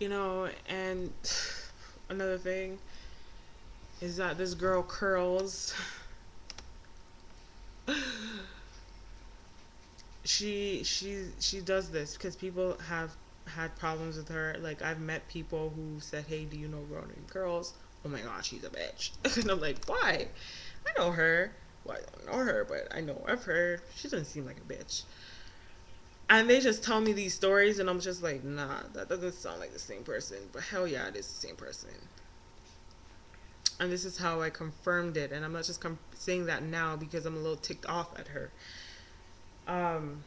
You know, and another thing is that this girl curls. She does this because people have had problems with her. Like, I've met people who said, "Hey, do you know girl named Curls?" Oh my god, she's a bitch. And I'm like, why? I know her. Well, I don't know her, but I know of her. She doesn't seem like a bitch. And they just tell me these stories, and I'm just like, nah, that doesn't sound like the same person. But hell yeah, it is the same person. And this is how I confirmed it. And I'm not just saying that now because I'm a little ticked off at her. Um,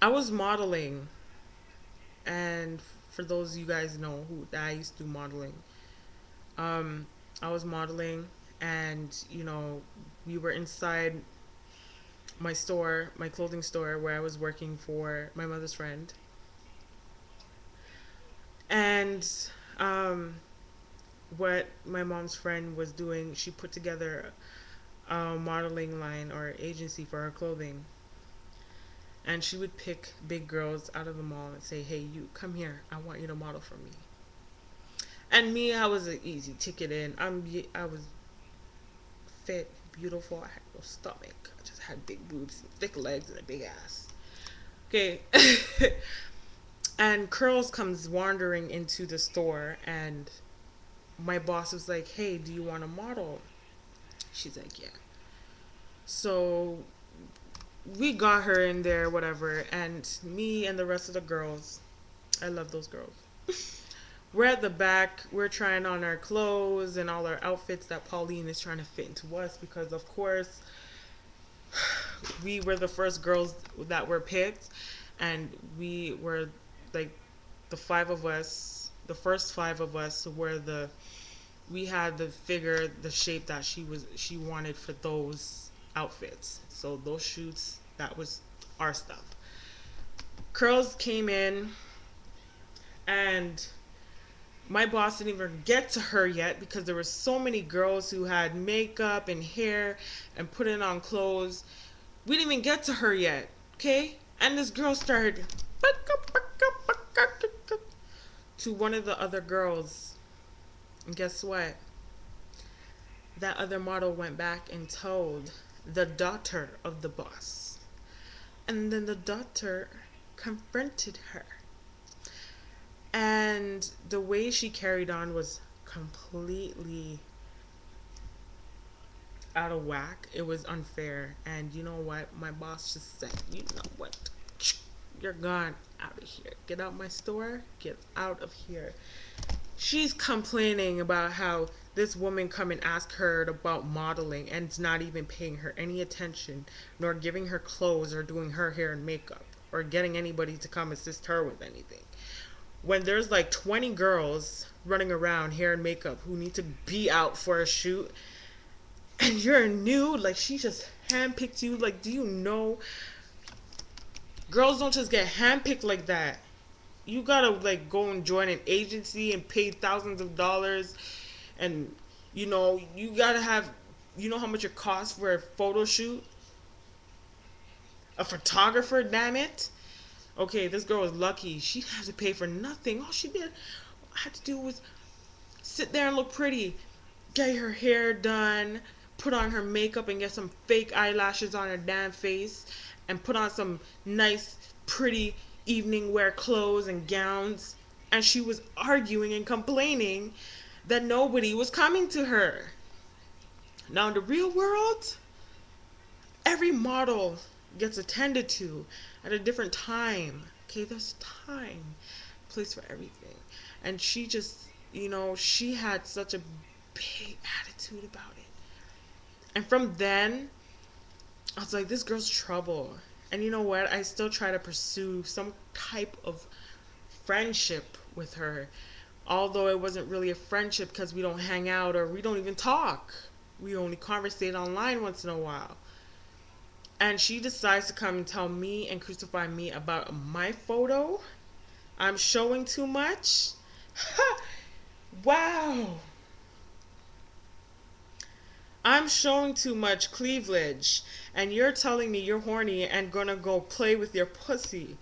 I was modeling, and for those of you guys know who that I used to do modeling. Um, I was modeling, and we were inside my store, my clothing store, where I was working for my mother's friend, and um, what my mom's friend was doing, she put together a modeling line or agency for her clothing, and she would pick big girls out of the mall and say, "Hey, you come here. I want you to model for me." And me, I was an easy ticket in. I was fit, beautiful. I had no stomach. I just had big boobs, and thick legs, and a big ass. Okay. And Curls comes wandering into the store, and my boss was like, "Hey, do you want to model?" She's like, "Yeah." So we got her in there, whatever, and me and the rest of the girls, I love those girls. We're at the back, we're trying on our clothes and all our outfits that Pauline is trying to fit into us because, of course, we were the first girls that were picked, and we were like the five of us, the first five of us were we had the figure, the shape that she wanted for those outfits. So those shoots, that was our stuff. Curls came in, and my boss didn't even get to her yet because there were so many girls who had makeup and hair and putting on clothes. We didn't even get to her yet, okay? And this girl started to one of the other girls. And guess what? That other model went back and told the daughter of the boss. And then the daughter confronted her. And the way she carried on was completely out of whack. It was unfair. And you know what? My boss just said, "You know what? You're gone out of here. Get out my store. Get out of here." She's complaining about how this woman come and ask her about modeling and not even paying her any attention, nor giving her clothes or doing her hair and makeup, or getting anybody to come assist her with anything. When there's like 20 girls running around hair and makeup who need to be out for a shoot, and you're new, like she just handpicked you. Like, do you know girls don't just get handpicked like that? You gotta like go and join an agency and pay thousands of dollars, and you gotta have, you know how much it costs for a photo shoot, a photographer, damn it. Okay, this girl was lucky. She didn't have to pay for nothing. All she did had to do was sit there and look pretty, get her hair done, put on her makeup and get some fake eyelashes on her damn face, and put on some nice, pretty evening wear clothes and gowns. And she was arguing and complaining that nobody was coming to her. Now, in the real world, every model gets attended to at a different time. Okay, there's time, place for everything. And she just, she had such a big attitude about it. And from then, I was like, this girl's trouble. And you know what? I still try to pursue some type of friendship with her. Although it wasn't really a friendship because we don't hang out or we don't even talk. We only conversate online once in a while. And she decides to come and tell me and crucify me about my photo. I'm showing too much. Wow. I'm showing too much cleavage, and you're telling me you're horny and gonna go play with your pussy.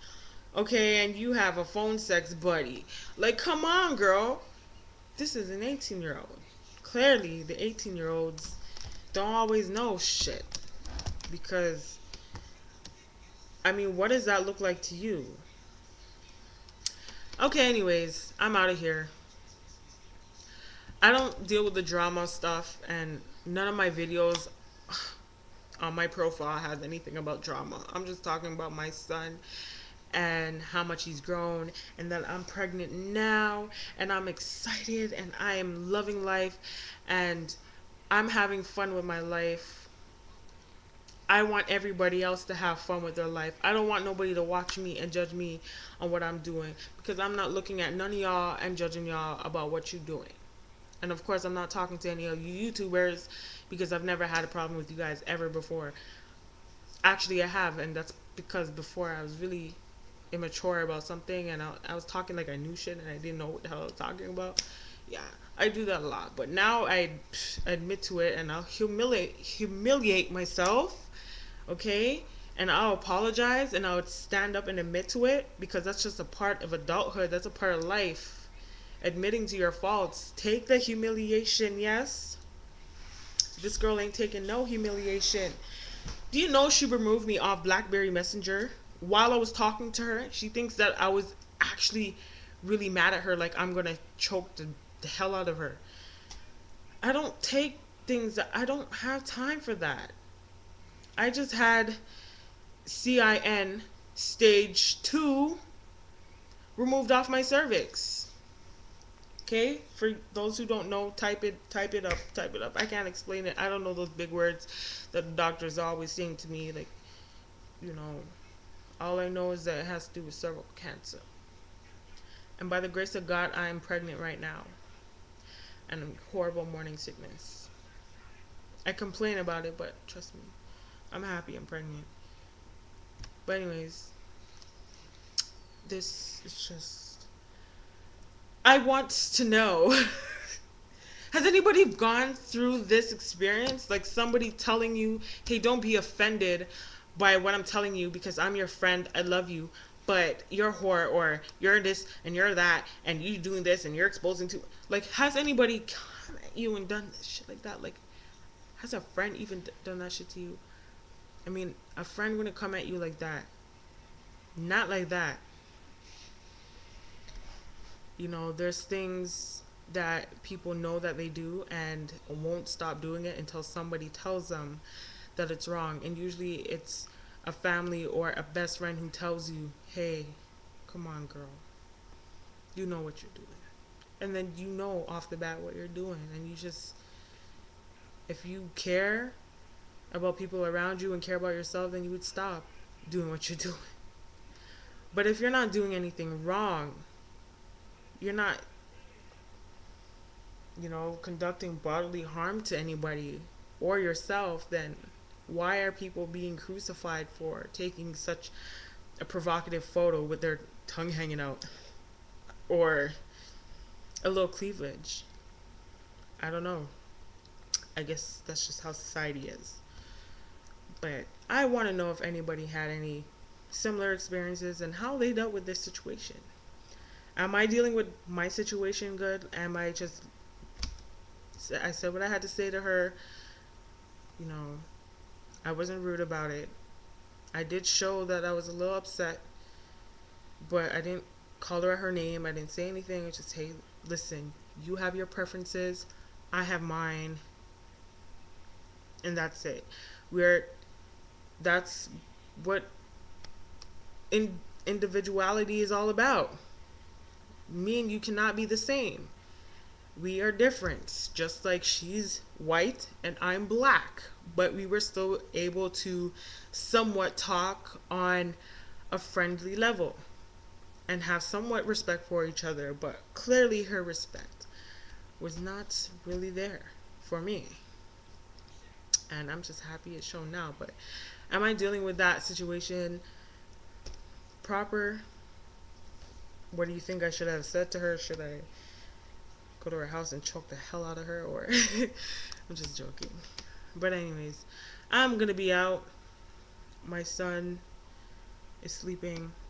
Okay, and you have a phone sex buddy. Like, come on, girl. This is an 18-year-old. Clearly, the 18-year-olds don't always know shit. Because, I mean, what does that look like to you? Okay, anyways, I'm out of here. I don't deal with the drama stuff, and none of my videos on my profile has anything about drama. I'm just talking about my son and how much he's grown, and that I'm pregnant now, and I'm excited, and I am loving life, and I'm having fun with my life. I want everybody else to have fun with their life. I don't want nobody to watch me and judge me on what I'm doing, because I'm not looking at none of y'all and judging y'all about what you're doing. And of course, I'm not talking to any of you YouTubers, because I've never had a problem with you guys ever before. Actually, I have, and that's because before I was really immature about something, and I was talking like I knew shit and I didn't know what the hell I was talking about. Yeah, I do that a lot. But now I admit to it, and I'll humiliate myself, okay? And I'll apologize, and I'll stand up and admit to it, because that's just a part of adulthood. That's a part of life. Admitting to your faults. Take the humiliation, yes? This girl ain't taking no humiliation. Do you know she removed me off BlackBerry Messenger while I was talking to her? She thinks that I was actually really mad at her, like I'm gonna choke the hell out of her. I don't take things that I don't have time for that. I just had CIN stage 2 removed off my cervix. Okay, for those who don't know, type it up, type it up. I can't explain it. I don't know those big words that the doctors are always saying to me, like, you know, all I know is that it has to do with cervical cancer. And by the grace of God, I am pregnant right now. And I'm horrible morning sickness. I complain about it, but trust me, I'm happy I'm pregnant. But anyways, this is just... I want to know. Has anybody gone through this experience? Like somebody telling you, hey, don't be offended by what I'm telling you, because I'm your friend, I love you, but you're a whore, or you're this and you're that, and you doing this and you're exposing to... Like, has anybody come at you and done this shit like that? Like, has a friend even done that shit to you? I mean, a friend wouldn't come at you like that. Not like that. You know, there's things that people know that they do and won't stop doing it until somebody tells them that it's wrong. And usually it's a family or a best friend who tells you, hey, come on, girl. You know what you're doing. And then you know off the bat what you're doing. And you just, if you care about people around you and care about yourself, then you would stop doing what you're doing. But if you're not doing anything wrong, you're not, you know, conducting bodily harm to anybody or yourself, then why are people being crucified for taking such a provocative photo with their tongue hanging out or a little cleavage? I don't know. I guess that's just how society is. But I want to know if anybody had any similar experiences and how they dealt with this situation. Am I dealing with my situation good? Am I just... I said what I had to say to her. You know, I wasn't rude about it. I did show that I was a little upset, but I didn't call her her name. I didn't say anything. I just, hey, listen, you have your preferences, I have mine, and that's it. We're... that's what individuality is all about. Me and you cannot be the same. We are different. Just like she's white and I'm black, but we were still able to somewhat talk on a friendly level and have somewhat respect for each other. But clearly her respect was not really there for me, and I'm just happy it's shown now. But am I dealing with that situation proper? What do you think I should have said to her? Should I go to her house and choke the hell out of her? Or I'm just joking. But anyways, I'm gonna be out. My son is sleeping.